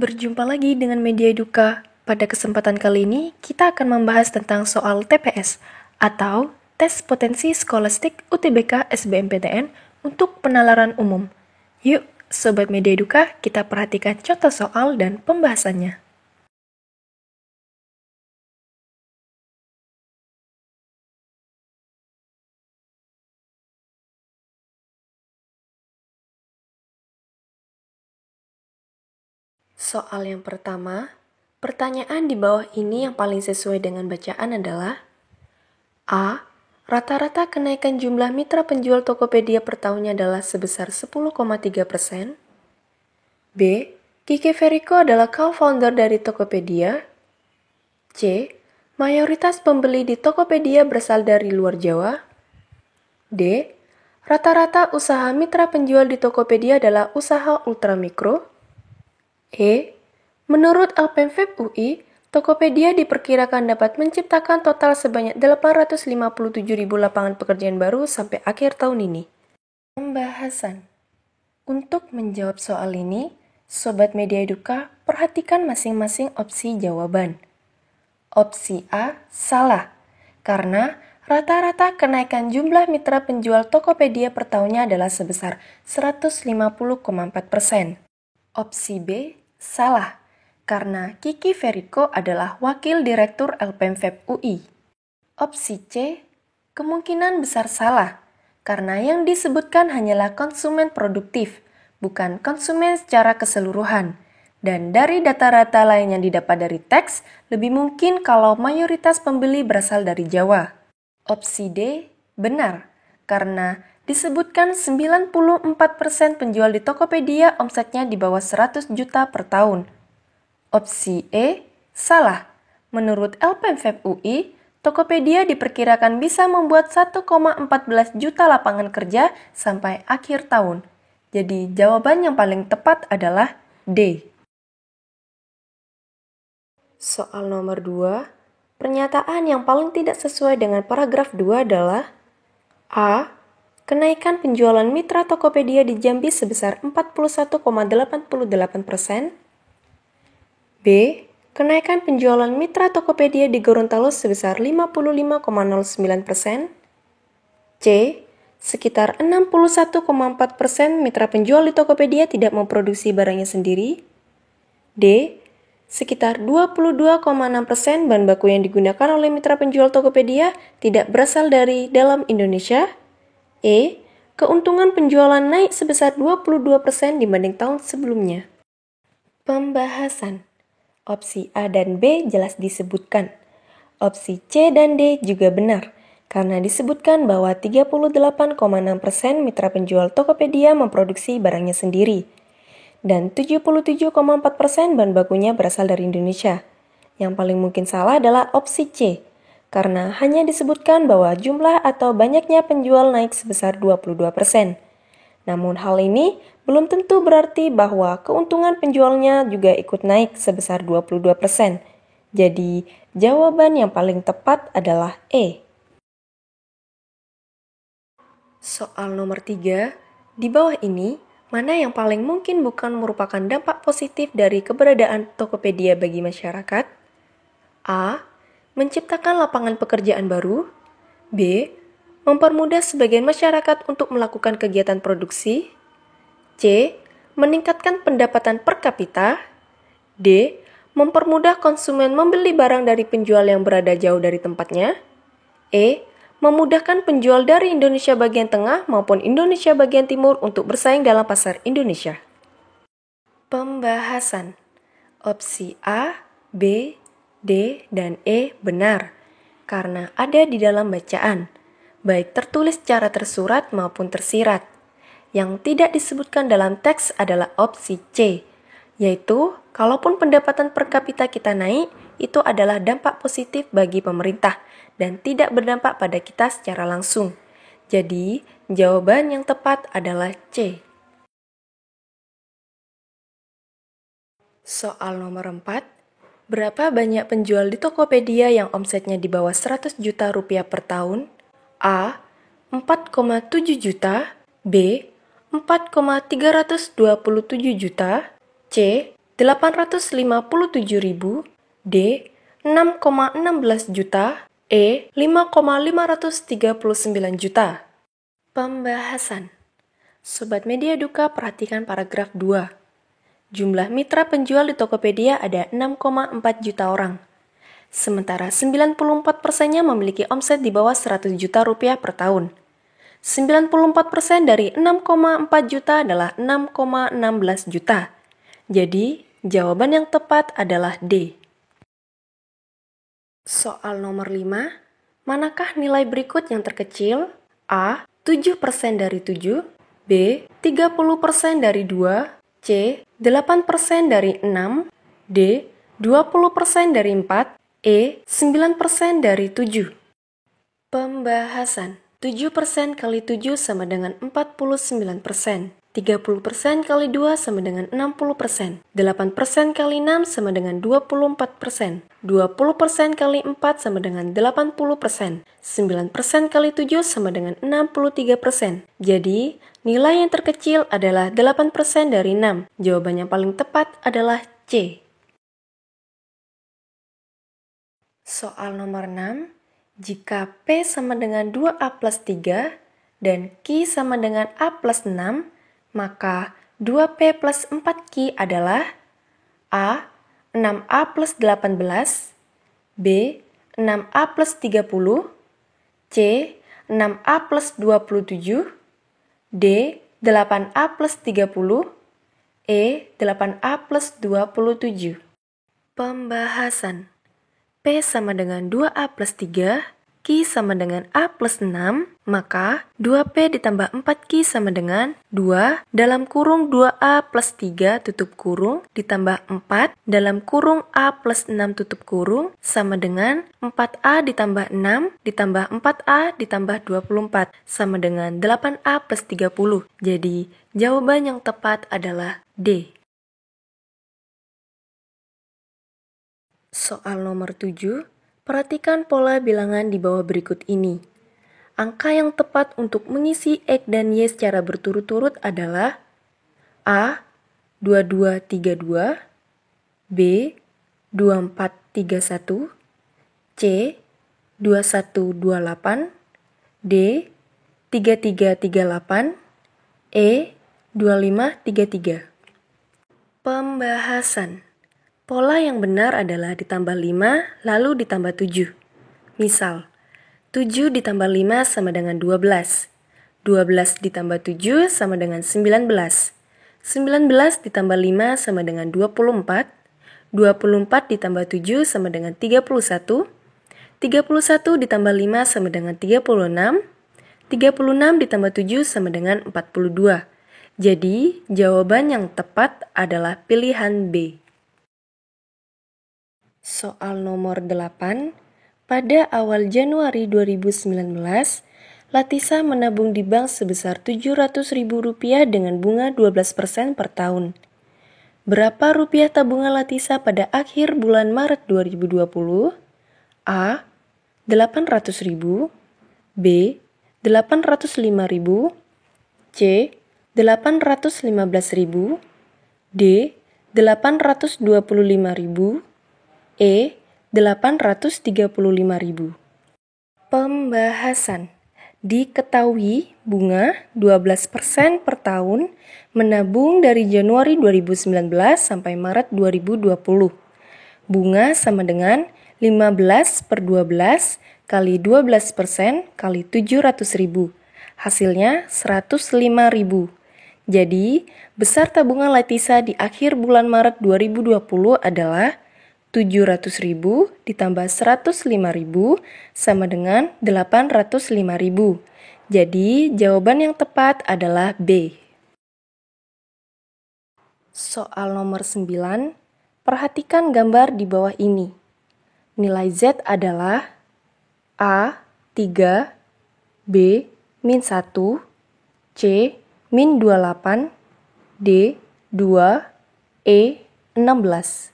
Berjumpa lagi dengan Media Eduka. Pada kesempatan kali ini, kita akan membahas tentang soal TPS atau Tes Potensi Skolastik UTBK SBMPTN untuk penalaran umum. Yuk, Sobat Media Eduka, kita perhatikan contoh soal dan pembahasannya. Soal yang pertama, pertanyaan di bawah ini yang paling sesuai dengan bacaan adalah A. Rata-rata kenaikan jumlah mitra penjual Tokopedia per tahunnya adalah sebesar 10,3%. B. Kike Veriko adalah co-founder dari Tokopedia. C. Mayoritas pembeli di Tokopedia berasal dari luar Jawa. D. Rata-rata usaha mitra penjual di Tokopedia adalah usaha ultramikro. E. Menurut LPMFEB UI, Tokopedia diperkirakan dapat menciptakan total sebanyak 857.000 lapangan pekerjaan baru sampai akhir tahun ini. Pembahasan. Untuk menjawab soal ini, Sobat Media Eduka, perhatikan masing-masing opsi jawaban. Opsi A, salah. Karena rata-rata kenaikan jumlah mitra penjual Tokopedia per tahunnya adalah sebesar 150,4%. Opsi B, salah. Karena Kiki Veriko adalah Wakil Direktur LPMFEB UI. Opsi C, kemungkinan besar salah, karena yang disebutkan hanyalah konsumen produktif, bukan konsumen secara keseluruhan. Dan dari data-data lain yang didapat dari teks, lebih mungkin kalau mayoritas pembeli berasal dari Jawa. Opsi D, benar, karena disebutkan 94% penjual di Tokopedia omsetnya di bawah 100 juta per tahun. Opsi E, salah. Menurut LPMFEB UI, Tokopedia diperkirakan bisa membuat 1,14 juta lapangan kerja sampai akhir tahun. Jadi jawaban yang paling tepat adalah D. Soal nomor 2, pernyataan yang paling tidak sesuai dengan paragraf 2 adalah A. Kenaikan penjualan mitra Tokopedia di Jambi sebesar 41,88%. B. Kenaikan penjualan mitra Tokopedia di Gorontalo sebesar 55,09%. C. Sekitar 61,4% mitra penjual di Tokopedia tidak memproduksi barangnya sendiri. D. Sekitar 22,6% bahan baku yang digunakan oleh mitra penjual Tokopedia tidak berasal dari dalam Indonesia. E. Keuntungan penjualan naik sebesar 22% dibanding tahun sebelumnya. Pembahasan. Opsi A dan B jelas disebutkan. Opsi C dan D juga benar, karena disebutkan bahwa 38,6% mitra penjual Tokopedia memproduksi barangnya sendiri, dan 77,4% bahan bakunya berasal dari Indonesia. Yang paling mungkin salah adalah opsi C, karena hanya disebutkan bahwa jumlah atau banyaknya penjual naik sebesar 22%. Namun hal ini belum tentu berarti bahwa keuntungan penjualnya juga ikut naik sebesar 22%. Jadi, jawaban yang paling tepat adalah E. Soal nomor 3, di bawah ini, mana yang paling mungkin bukan merupakan dampak positif dari keberadaan Tokopedia bagi masyarakat? A. Menciptakan lapangan pekerjaan baru. B. Mempermudah sebagian masyarakat untuk melakukan kegiatan produksi. C. Meningkatkan pendapatan per kapita. D. Mempermudah konsumen membeli barang dari penjual yang berada jauh dari tempatnya. E. Memudahkan penjual dari Indonesia bagian tengah maupun Indonesia bagian timur untuk bersaing dalam pasar Indonesia. Pembahasan. Opsi A, B, D, dan E benar, karena ada di dalam bacaan, baik tertulis secara tersurat maupun tersirat. Yang tidak disebutkan dalam teks adalah opsi C, yaitu kalaupun pendapatan per kapita kita naik, itu adalah dampak positif bagi pemerintah dan tidak berdampak pada kita secara langsung. Jadi, jawaban yang tepat adalah C. Soal nomor 4, berapa banyak penjual di Tokopedia yang omsetnya di bawah 100 juta rupiah per tahun? A. 4,7 juta. B. 4,327 juta. C. 857.000, D. 6,16 juta, E. 5,539 juta. Pembahasan. Sobat Media Duka, perhatikan paragraf 2. Jumlah mitra penjual di Tokopedia ada 6,4 juta orang. Sementara 94%-nya memiliki omset di bawah 100 juta rupiah per tahun. 94% dari 6,4 juta adalah 6,16 juta. Jadi, jawaban yang tepat adalah D. Soal nomor 5. Manakah nilai berikut yang terkecil? A. 7% dari 7, B. 30% dari 2, C. 8% dari 6, D. 20% dari 4, E. 9% dari 7. Pembahasan. 7% kali 7 sama dengan 49%. 30% kali 2 sama dengan 60%. 8% kali 6 sama dengan 24%. 20% kali 4 sama dengan 80%. 9% kali 7 sama dengan 63%. Jadi, nilai yang terkecil adalah 8% dari 6. Jawaban yang paling tepat adalah C. Soal nomor 6. Jika P sama dengan 2A plus 3 dan Q sama dengan A plus 6, maka 2P plus 4Q adalah A. 6A plus 18, B. 6A plus 30, C. 6A plus 27, D. 8A plus 30, E. 8A plus 27. Pembahasan. P sama dengan 2A plus 3, Q sama dengan A plus 6, maka 2P ditambah 4Q sama dengan 2 dalam kurung 2A plus 3 tutup kurung ditambah 4 dalam kurung A plus 6 tutup kurung sama dengan 4A ditambah 6 ditambah 4A ditambah 24 sama dengan 8A plus 30. Jadi, jawaban yang tepat adalah D. Soal nomor 7. Perhatikan pola bilangan di bawah berikut ini. Angka yang tepat untuk mengisi X dan Y secara berturut-turut adalah A. 2232, B. 2431, C. 2128, D. 3338, E. 2533. Pembahasan. Pola yang benar adalah ditambah 5 lalu ditambah 7. Misal, 7 ditambah 5 sama dengan 12. 12 ditambah 7 sama dengan 19. 19 ditambah 5 sama dengan 24. 24 ditambah 7 sama dengan 31. 31 ditambah 5 sama dengan 36. 36 ditambah 7 sama dengan 42. Jadi, jawaban yang tepat adalah pilihan B. Soal nomor 8. Pada awal Januari 2019, Latisa menabung di bank sebesar Rp700.000 dengan bunga 12% per tahun. Berapa rupiah tabungan Latisa pada akhir bulan Maret 2020? A. 800.000, B. 805.000, C. 815.000, D. 825.000, E. 835.000. Pembahasan. Diketahui bunga 12% per tahun menabung dari Januari 2019 sampai Maret 2020. Bunga sama dengan 15 per 12 kali 12% kali 700.000. Hasilnya 105.000. Jadi, besar tabungan Latisa di akhir bulan Maret 2020 adalah 700.000 ditambah 105.000 sama dengan 805.000. Jadi, jawaban yang tepat adalah B. Soal nomor 9. Perhatikan gambar di bawah ini. Nilai Z adalah A. 3, B. min 1, C. min 28, D. 2, E. 16.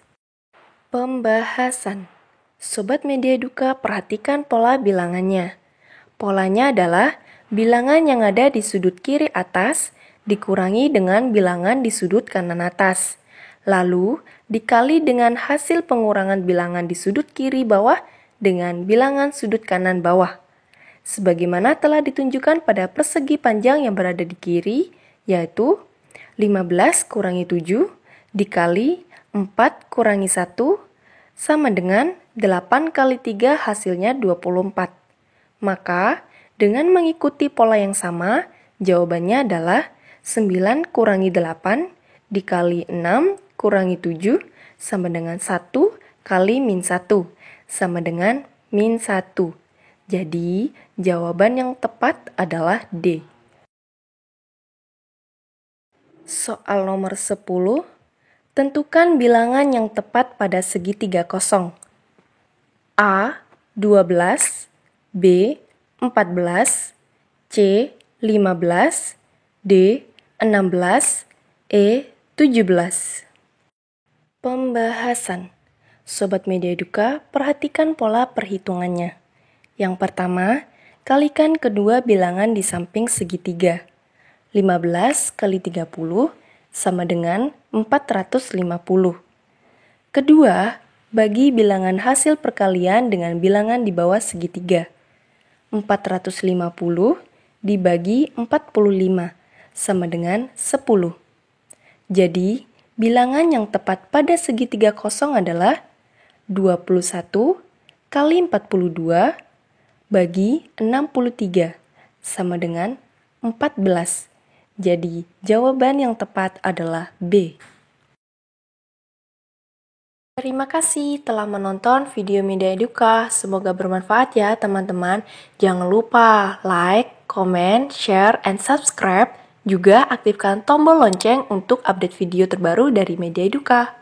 Pembahasan. Sobat Media Duka, perhatikan pola bilangannya. Polanya adalah bilangan yang ada di sudut kiri atas dikurangi dengan bilangan di sudut kanan atas. lalu dikali dengan hasil pengurangan bilangan di sudut kiri bawah dengan bilangan sudut kanan bawah. Sebagaimana telah ditunjukkan pada persegi panjang yang berada di kiri, yaitu 15 kurangi 7 dikali 4 kurangi 1 sama dengan 8 kali 3 hasilnya 24. Maka, dengan mengikuti pola yang sama, jawabannya adalah 9 kurangi 8 dikali 6 kurangi 7 sama dengan 1 kali min 1 sama dengan min 1. Jadi, jawaban yang tepat adalah D. Soal nomor 10, tentukan bilangan yang tepat pada segitiga kosong. A. 12, B. 14, C. 15, D. 16, E. 17. Pembahasan. Sobat Media Eduka, perhatikan pola perhitungannya. Yang pertama, kalikan kedua bilangan di samping segitiga. 15 kali 30 sama dengan 450. Kedua, bagi bilangan hasil perkalian dengan bilangan di bawah segitiga. 450 dibagi 45 sama dengan 10. Jadi, bilangan yang tepat pada segitiga kosong adalah 21 kali 42 bagi 63 sama dengan 14. Jadi, jawaban yang tepat adalah B. Terima kasih telah menonton video Media Eduka. Semoga bermanfaat ya teman-teman. Jangan lupa like, comment, share, and subscribe. Juga aktifkan tombol lonceng untuk update video terbaru dari Media Eduka.